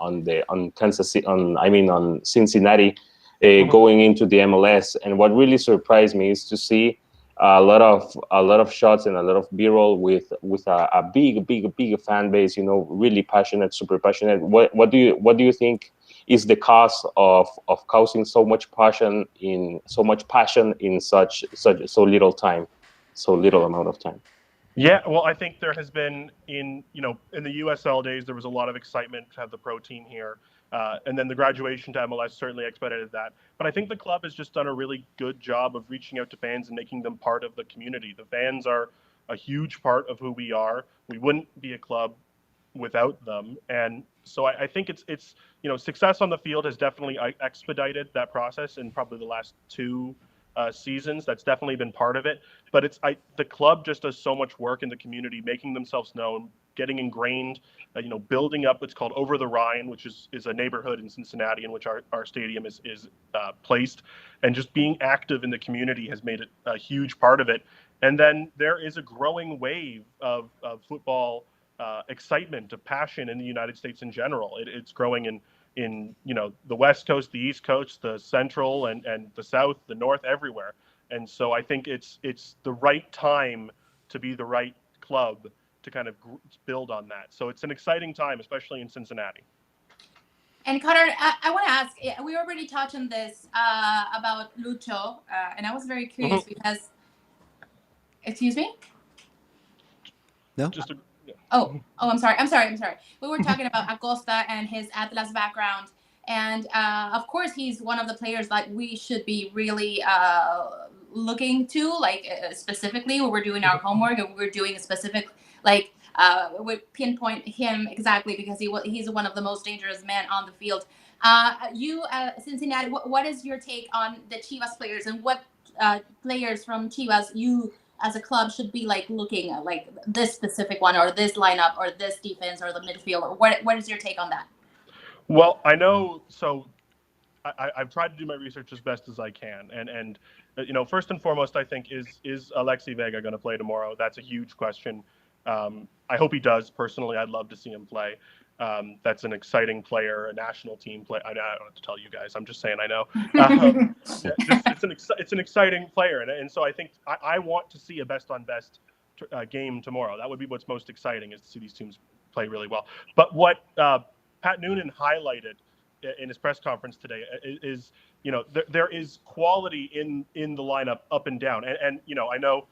Cincinnati going into the MLS, and what really surprised me is to see a lot of shots and a lot of B-roll with a big fan base, really passionate, super passionate. What do you think is the cause of causing so much passion in so little time, so little amount of time? Yeah, well, I think there has been in the USL days, there was a lot of excitement to have the pro team here. And then the graduation to MLS certainly expedited that. But I think the club has just done a really good job of reaching out to fans and making them part of the community. The fans are a huge part of who we are. We wouldn't be a club without them. And so I think it's success on the field has definitely expedited that process in probably the last two seasons. That's definitely been part of it. But the club just does so much work in the community, making themselves known, getting ingrained, building up what's called Over the Rhine, which is a neighborhood in Cincinnati in which our stadium is placed, and just being active in the community has made it a huge part of it. And then there is a growing wave of football excitement, of passion in the United States in general. It's growing in the West Coast, the East Coast, the Central, and the South, the North, everywhere. And so I think it's the right time to be the right club to kind of build on that. So it's an exciting time, especially in Cincinnati. And Connor, I want to ask, we already touched on this about Lucho, and I was very curious because, excuse me? No? I'm sorry. We were talking about Acosta and his Atlas background. And of course, he's one of the players that we should be really looking to, like specifically when we're doing our homework and we're doing a specific, like, would pinpoint him exactly because he's one of the most dangerous men on the field. Cincinnati, what is your take on the Chivas players and what players from Chivas you as a club should be like looking at, like this specific one or this lineup or this defense or the midfield? Or what is your take on that? Well, I know. So I've tried to do my research as best as I can, and first and foremost, I think is Alexi Vega going to play tomorrow? That's a huge question. I hope he does. Personally, I'd love to see him play. That's an exciting player, a national team player. I don't have to tell you guys. I'm just saying I know. It's an exciting player, and so I think I want to see a best on best game tomorrow. That would be what's most exciting, is to see these teams play really well. But what Pat Noonan highlighted in his press conference today is there is quality in the lineup up and down, and I know.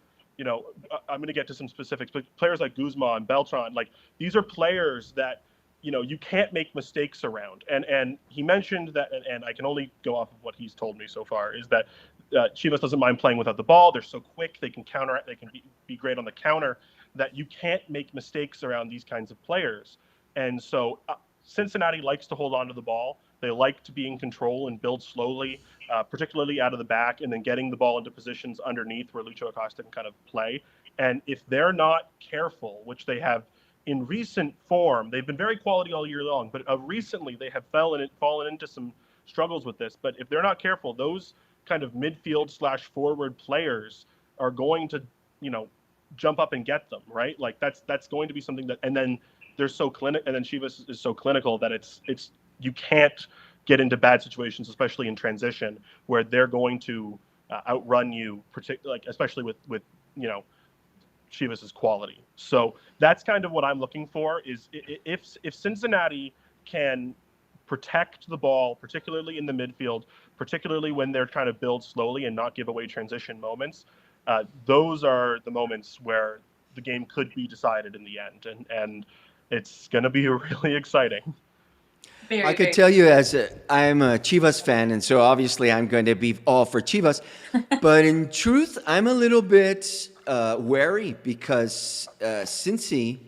I'm going to get to some specifics, but players like Guzman, Beltran, like these are players that you can't make mistakes around. And he mentioned that, and I can only go off of what he's told me so far, is that Chivas doesn't mind playing without the ball. They're so quick, they can counter, they can be great on the counter, that you can't make mistakes around these kinds of players. And so Cincinnati likes to hold on to the ball. They like to be in control and build slowly, particularly out of the back, and then getting the ball into positions underneath where Lucho Acosta can kind of play. And if they're not careful, which they have in recent form, they've been very quality all year long, but recently they have fallen into some struggles with this. But if they're not careful, those kind of midfield / forward players are going to, jump up and get them, right? Like that's going to be something that, and then they're so clinical, and then Chivas is so clinical that it's you can't get into bad situations, especially in transition, where they're going to outrun you, especially with Chivas's quality. So that's kind of what I'm looking for. Is if Cincinnati can protect the ball, particularly in the midfield, particularly when they're trying to build slowly and not give away transition moments, those are the moments where the game could be decided in the end, and it's going to be really exciting. I could tell you, I'm a Chivas fan, and so obviously I'm going to be all for Chivas. But in truth, I'm a little bit wary because Cincy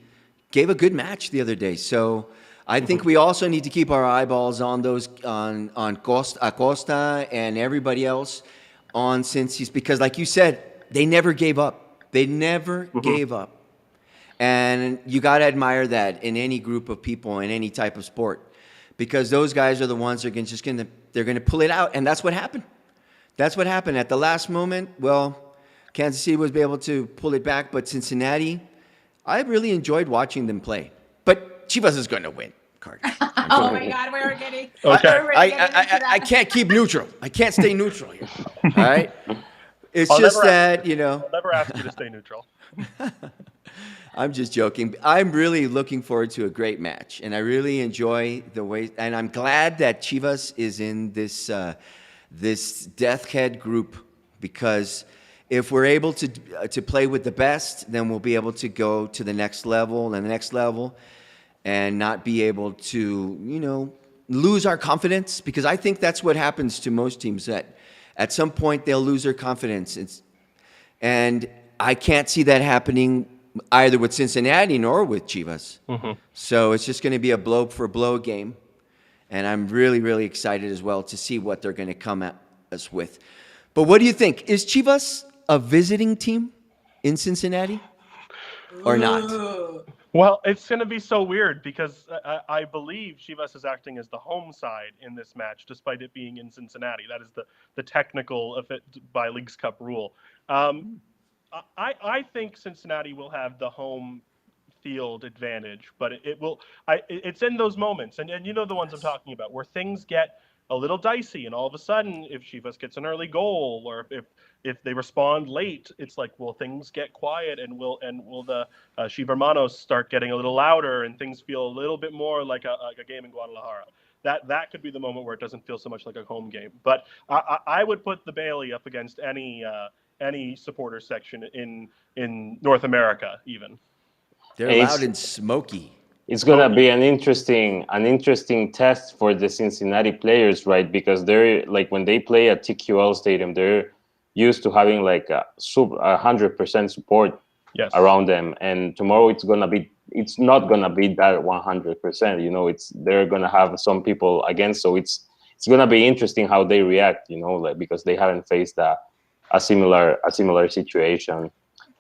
gave a good match the other day. So I think we also need to keep our eyeballs on those on Acosta and everybody else on Cincy's, because, like you said, they never gave up. They never gave up, and you got to admire that in any group of people in any type of sport. Because those guys are the ones that are they're going to pull it out. And that's what happened. That's what happened. At the last moment, well, Kansas City was able to pull it back. But Cincinnati, I really enjoyed watching them play. But Chivas is going to win, Carter. Oh, my God. We're getting Okay. I can't keep neutral. I can't stay neutral here. All right? It's I'll just never that, I'll never ask you to stay neutral. I'm just joking. I'm really looking forward to a great match, and I really enjoy the way. And I'm glad that Chivas is in this this death head group, because if we're able to play with the best, then we'll be able to go to the next level and the next level, and not be able to lose our confidence, because I think that's what happens to most teams. That at some point they'll lose their confidence. And I can't see that happening either with Cincinnati nor with Chivas. So it's just going to be a blow for blow game. And I'm really, really excited as well to see what they're going to come at us with. But what do you think? Is Chivas a visiting team in Cincinnati or not? Well, it's going to be so weird because I believe Chivas is acting as the home side in this match, despite it being in Cincinnati. That is the technical of it by Leagues Cup rule. I think Cincinnati will have the home field advantage, but it will. It's in those moments, and you know the ones I'm talking about, where things get a little dicey, and all of a sudden, if Chivas gets an early goal, or if they respond late, it's like, well, things get quiet, and will the Chivermanos start getting a little louder, and things feel a little bit more like a game in Guadalajara. That could be the moment where it doesn't feel so much like a home game. But I would put the Bailey up against any supporter section in North America, even. They're And loud and smoky. it's gonna be an interesting test for the Cincinnati players, right? Because they're like, when they play at TQL Stadium, they're used to having like 100% support Yes. around them, and tomorrow it's not gonna be that 100%. You know, they're gonna have some people against, so it's gonna be interesting how they react. You know, like, because they haven't faced a similar situation.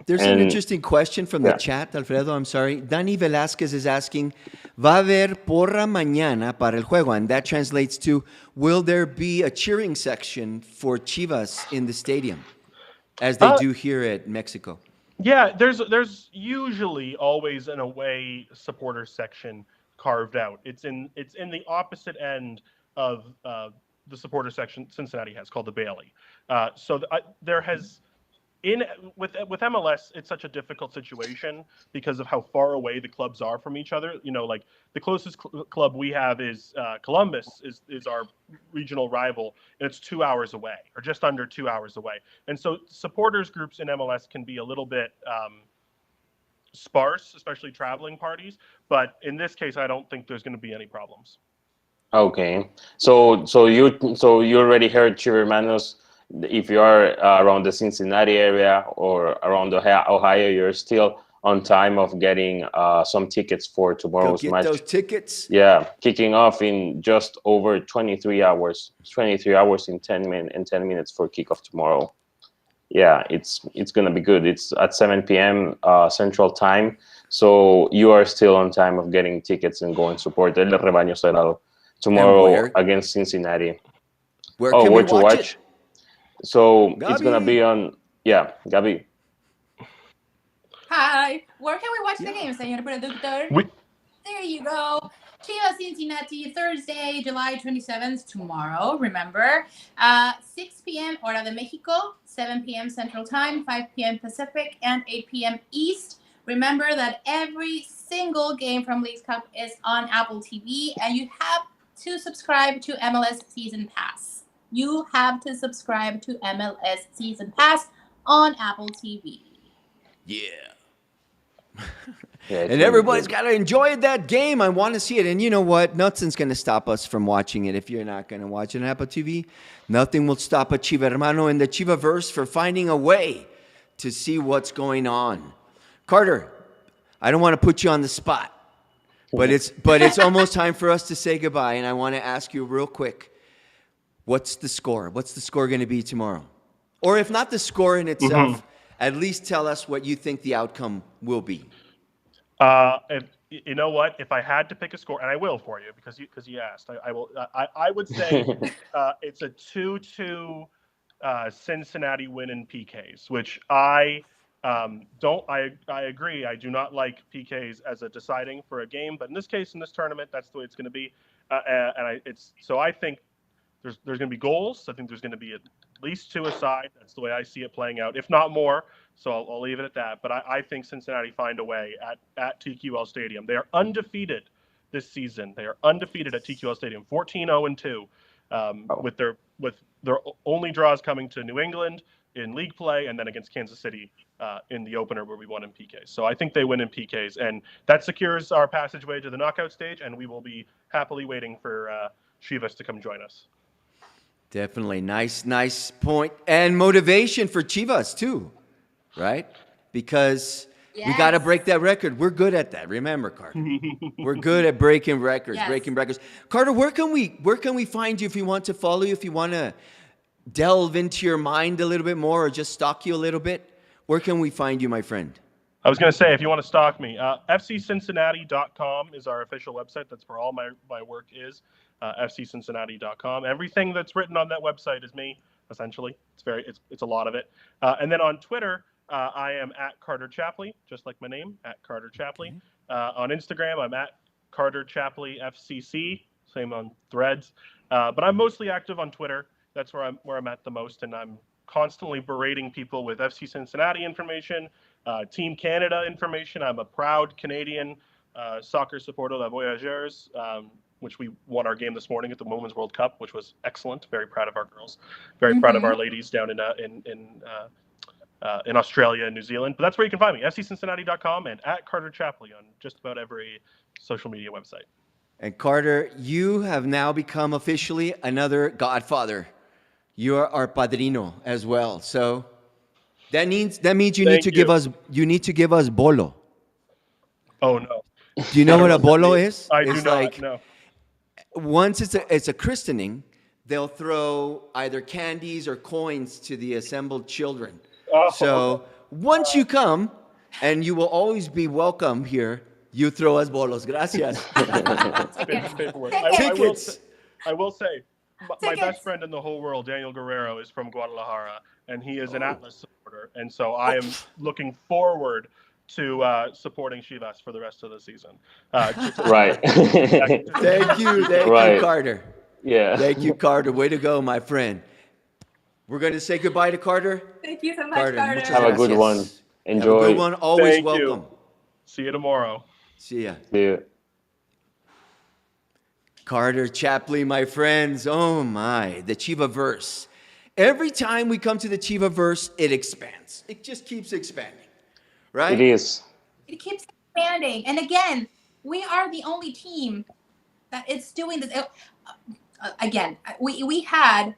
There's an And interesting question from the chat, Alfredo. I'm sorry. Dani Velázquez is asking, ¿Va a haber porra mañana para el juego? And that translates to, will there be a cheering section for Chivas in the stadium, as they do here at Mexico? Yeah, there's usually always an away supporter section carved out. It's in the opposite end of the supporter section Cincinnati has, called the Bailey. There has with MLS, it's such a difficult situation because of how far away the clubs are from each other. You know, like the closest club we have is Columbus, is our regional rival, and it's 2 hours away, or just under 2 hours away. And so supporters groups in MLS can be a little bit sparse, especially traveling parties. But in this case, I don't think there's going to be any problems. okay, so you already heard, Chivermanos. If you are around the Cincinnati area or around Ohio, you're still on time of getting some tickets for Go tomorrow's get match. those tickets. Yeah, kicking off in just over 23 hours. 23 hours in 10 minutes for kickoff tomorrow. Yeah, it's gonna be good. It's at 7 p.m. Central Time, so you are still on time of getting tickets and going support El Rebaño Sagrado tomorrow against Cincinnati. Where can we where to watch watch? it? So it's gonna Gabi. be on, Gabi. Hi. Where can we watch the game, señor productor? There you go. Chivas Cincinnati, Thursday, July 27th, tomorrow, remember. 6 p.m. Hora de Mexico, 7 p.m. Central Time, 5 p.m. Pacific, and 8 p.m. East. Remember that every single game from Leagues Cup is on Apple TV, and you have to subscribe to MLS Season Pass. You have to subscribe to MLS Season Pass on Apple TV. Yeah. Yeah, And everybody's got to enjoy that game. I want to see it. And you know what? Nothing's going to stop us from watching it if you're not going to watch it on Apple TV. Nothing will stop a Chiva Hermano in the Chivaverse for finding a way to see what's going on. Carter, I don't want to put you on the spot, but it's almost time for us to say goodbye. And I want to ask you real quick, what's the score? What's the score going to be tomorrow? Or if not the score in itself, at least tell us what you think the outcome will be. If, you know what? If I had to pick a score, and I will for you because you asked, I will. I would say it's a 2-2 Cincinnati win in PKs, which I don't. I agree. I do not like PKs as a deciding for a game, but in this case, in this tournament, that's the way it's going to be. So I think there's going to be goals. I think there's going to be at least 2 aside. That's the way I see it playing out, if not more. So I'll leave it at that. But I think Cincinnati find a way at TQL Stadium. They are undefeated this season. They are undefeated at TQL Stadium, 14-0-2, with their only draws coming to New England in league play, and then against Kansas City in the opener where we won in PKs. So I think they win in PKs, and that secures our passageway to the knockout stage, and we will be happily waiting for Chivas to come join us. Definitely. Nice point. And motivation for Chivas, too, right? because we got to Yes. break that record. We're good at that. Remember, Carter. We're good at breaking records, Yes. breaking records. Carter, where can we find you if you want to follow you, if you want to delve into your mind a little bit more or just stalk you a little bit? Where can we find you, my friend? I was going to say, if you want to stalk me, fccincinnati.com is our official website. That's where all my work is, fccincinnati.com. Everything that's written on that website is me, essentially. It's a lot of it. And then on Twitter, I am at Carter Chapley, just like my name, at Carter Chapley. On Instagram, I'm at Carter Chapley FCC, same on Threads. But I'm mostly active on Twitter. That's where I'm at the most, and I'm constantly berating people with FC Cincinnati information, Team Canada information. I'm a proud Canadian soccer supporter of Voyageurs, which we won our game this morning at the Women's World Cup, which was excellent. Very proud of our girls. Very proud of our ladies down in Australia and New Zealand. But that's where you can find me, fccincinnati.com and at Carter Chapley on just about every social media website. And Carter, you have now become officially another godfather. You are our padrino as well. So that means you need to give us bolo. Oh no. Do you know what a bolo is? I It's do not like know. once it's a christening, they'll throw either candies or coins to the assembled children. Oh, So once you come, and you will always be welcome here, you throw us bolos. Gracias. paperwork. Tickets. I will say, my Tickets. best friend in the whole world, Daniel Guerrero, is from Guadalajara, and he is an Atlas supporter. And so I am looking forward to supporting Chivas for the rest of the season. Right. Thank you, Right. Carter. Yeah. Thank you, Carter. Way to go, my friend. We're going to say goodbye to Carter. Thank you so much, Carter, Carter. muchas Have a good gracias. one. Have a Enjoy. good one. Always Thank you. welcome. See you tomorrow. See ya. See you. Carter Chapley, my friends. Oh my, the Chiva verse. Every time we come to the Chiva verse, it expands. It just keeps expanding, right? It is. It keeps expanding. And again, we are the only team that is doing this. Again, we had,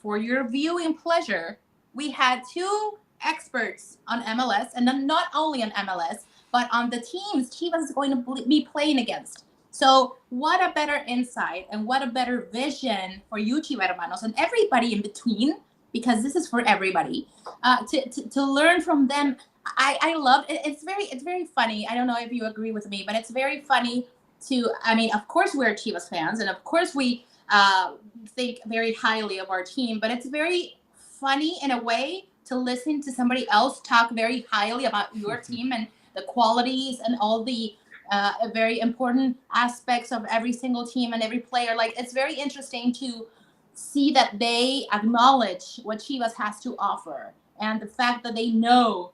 for your viewing pleasure, we had two experts on MLS, and then not only on MLS, but on the teams Chivas is going to be playing against. So what a better insight and what a better vision for you, Chiva Hermanos, and everybody in between, because this is for everybody, to learn from them. I love it. It's very funny. I don't know if you agree with me, but it's very funny I mean, of course we're Chivas fans, and of course we think very highly of our team, but it's very funny in a way to listen to somebody else talk very highly about your team and the qualities and all the very important aspects of every single team and every player. Like, it's very interesting to see that they acknowledge what Chivas has to offer, and the fact that they know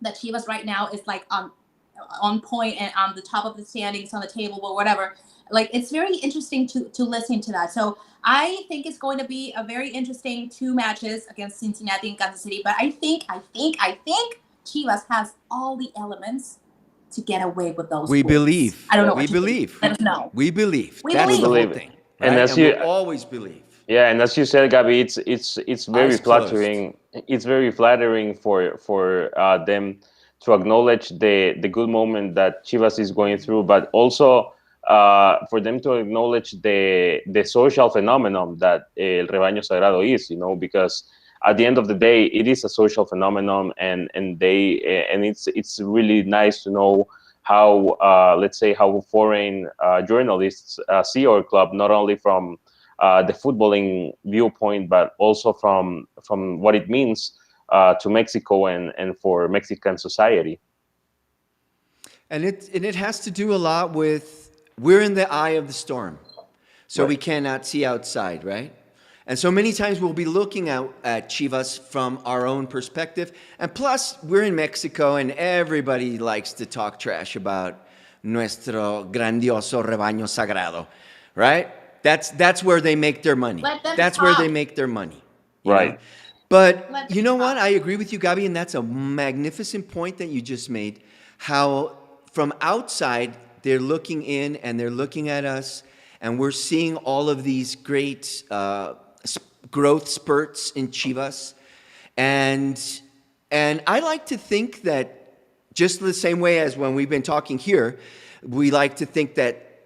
that Chivas right now is like on point and on the top of the standings, on the table or whatever. Like, it's very interesting to listen to that. So I think it's going to be a very interesting 2 matches against Cincinnati and Kansas City. But I think Chivas has all the elements to get away with those. We wins. believe. I don't know. We what you believe. think. Let us know. We believe. We That's believe. the whole Believe it. thing. And Right? as And you- we'll always believe. Yeah, and as you said, Gabby, it's very Eyes closed. flattering. It's very flattering for them to acknowledge the good moment that Chivas is going through, but also for them to acknowledge the social phenomenon that El Rebaño Sagrado is. Because at the end of the day, it is a social phenomenon, and it's really nice to know how let's say how foreign journalists see our club, not only from the footballing viewpoint, but also from what it means to Mexico and for Mexican society. And it has to do a lot with, we're in the eye of the storm, so Right. we cannot see outside, right? And so many times we'll be looking out at Chivas from our own perspective. And plus, we're in Mexico, and everybody likes to talk trash about nuestro grandioso rebaño sagrado, right? That's where they make their money. Let them That's where they talk. make their money. you Right. know? But Let you them know talk. what? I agree with you, Gabi, and that's a magnificent point that you just made. How from outside, they're looking in and they're looking at us, and we're seeing all of these great growth spurts in Chivas. And And I like to think that just the same way as when we've been talking here, we like to think that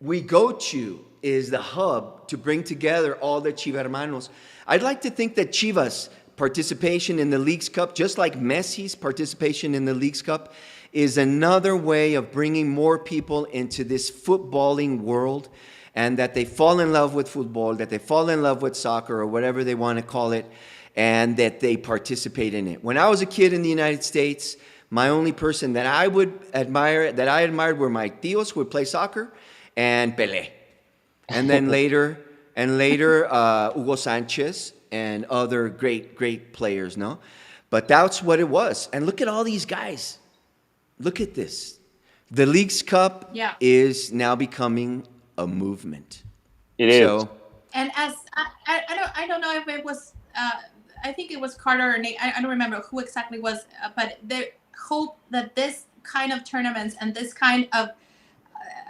We Go To is the hub to bring together all the Chiva hermanos. I'd like to think that Chivas participation in the Leagues Cup, just like Messi's participation in the Leagues Cup, is another way of bringing more people into this footballing world, and that they fall in love with football, that they fall in love with soccer or whatever they want to call it, and that they participate in it. When I was a kid in the United States, my only person that I admired were my tios who would play soccer and Pelé. And then later, Hugo Sanchez and other great players, no? But that's what it was. And look at all these guys. Look at this. The Leagues Cup is now becoming a movement. It is. So, And as I don't know if it was I think it was Carter or Nate, I don't remember who exactly was, but they hope that this kind of tournaments and this kind of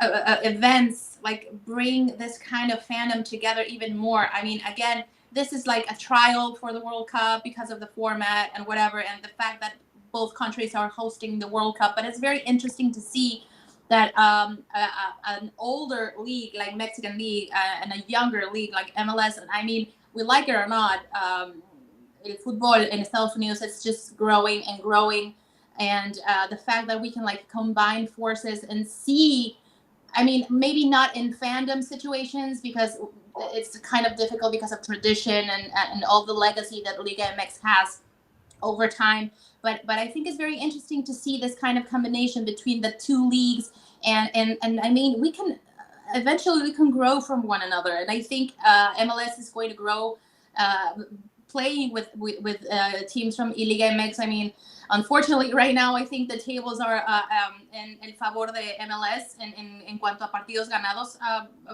events like bring this kind of fandom together even more. I mean, again, this is like a trial for the World Cup because of the format and whatever, and the fact that both countries are hosting the World Cup. But it's very interesting to see that an older league like Mexican League and a younger league like MLS, and I mean, we like it or not, football in Estados Unidos is just growing and growing. And the fact that we can like combine forces and see, I mean, maybe not in fandom situations because it's kind of difficult because of tradition and all the legacy that Liga MX has over time. But I think it's very interesting to see this kind of combination between the two leagues. And I mean, we can grow from one another. And I think MLS is going to grow playing with teams from Liga MX. I mean, unfortunately, right now, I think the tables are en favor de MLS en cuanto a partidos ganados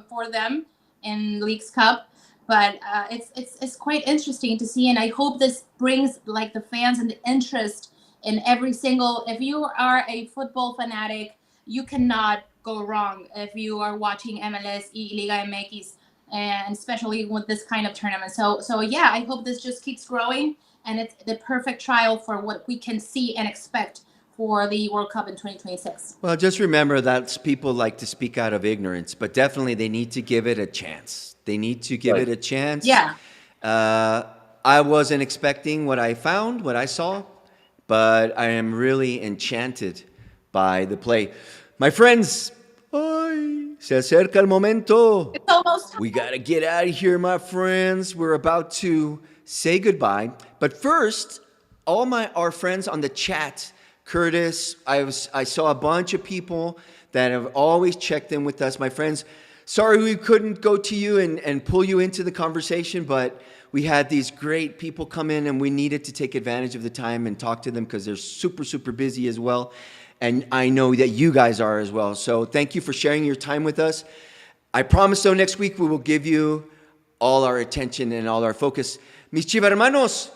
for them in Leagues Cup. But it's quite interesting to see, and I hope this brings like the fans and the interest in every single. If you are a football fanatic, you cannot go wrong if you are watching MLS y Liga MX, and especially with this kind of tournament. So yeah, I hope this just keeps growing, and it's the perfect trial for what we can see and expect for the World Cup in 2026. well, just remember that people like to speak out of ignorance, but definitely they need to give it a chance. They need to give it a chance. Yeah. I wasn't expecting what I found, what I saw, but I am really enchanted by the play. My friends, ay, se acerca el momento. It's almost We got to get out of here, my friends. We're about to say goodbye. But first, all our friends on the chat, Curtis, I saw a bunch of people that have always checked in with us. My friends, sorry we couldn't go to you and pull you into the conversation, but we had these great people come in and we needed to take advantage of the time and talk to them because they're super busy as well. And I know that you guys are as well. So thank you for sharing your time with us. I promise, though, next week we will give you all our attention and all our focus. Mis Chiva hermanos,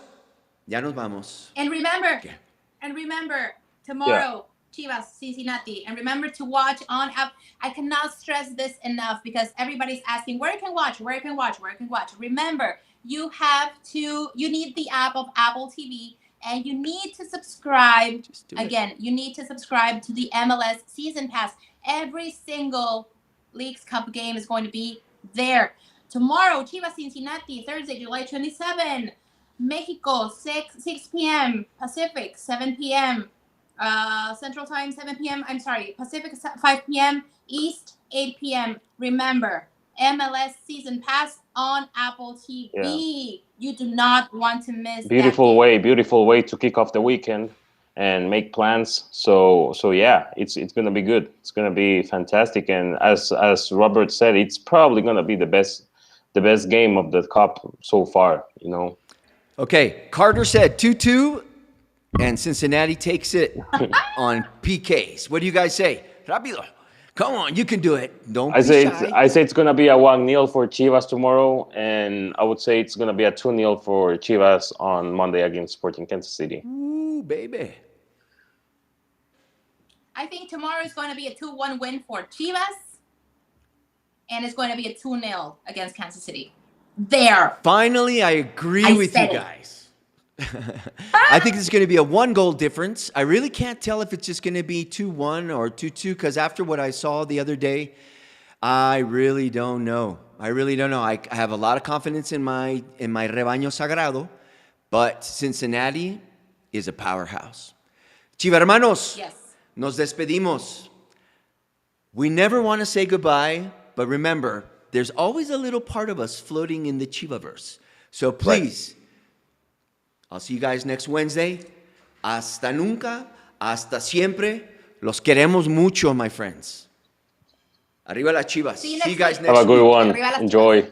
ya nos vamos. And remember, tomorrow, Chivas, Cincinnati. And remember to watch on app. I cannot stress this enough because everybody's asking where you can watch. Remember, you need the app of Apple TV, and you need to subscribe. Again, you need to subscribe to the MLS Season Pass. Every single Leagues Cup game is going to be there. Tomorrow, Chivas, Cincinnati, Thursday, July 27. Mexico, 6 p.m. Pacific, 7 p.m. Central Time, 7 p.m. I'm sorry, Pacific, 5 p.m. East, 8 p.m. Remember, MLS Season Pass on Apple TV. Yeah. You do not want to miss beautiful way to kick off the weekend and make plans. So yeah, it's gonna be good. It's gonna be fantastic. And as Robert said, it's probably gonna be the best game of the cup so far. You know. Okay, Carter said 2-2, and Cincinnati takes it on PKs. What do you guys say? Rápido. Come on, you can do it. Don't be shy. I say it's going to be a 1-0 for Chivas tomorrow, and I would say it's going to be a 2-0 for Chivas on Monday against Sporting Kansas City. Ooh, baby. I think tomorrow is going to be a 2-1 win for Chivas, and it's going to be a 2-0 against Kansas City. There. Finally, I agree with you guys. I think it's going to be a 1-goal difference. I really can't tell if it's just going to be 2-1 or 2-2 because after what I saw the other day, I really don't know. I have a lot of confidence in my Rebaño Sagrado, but Cincinnati is a powerhouse. Chiva hermanos, Yes. nos despedimos. We never want to say goodbye, but remember, there's always a little part of us floating in the Chivaverse. So please, I'll see you guys next Wednesday. Hasta nunca, hasta siempre. Los queremos mucho, my friends. Arriba las Chivas. See you See you next guys week. next Have a good week. one. Arriba las Chivas. Enjoy.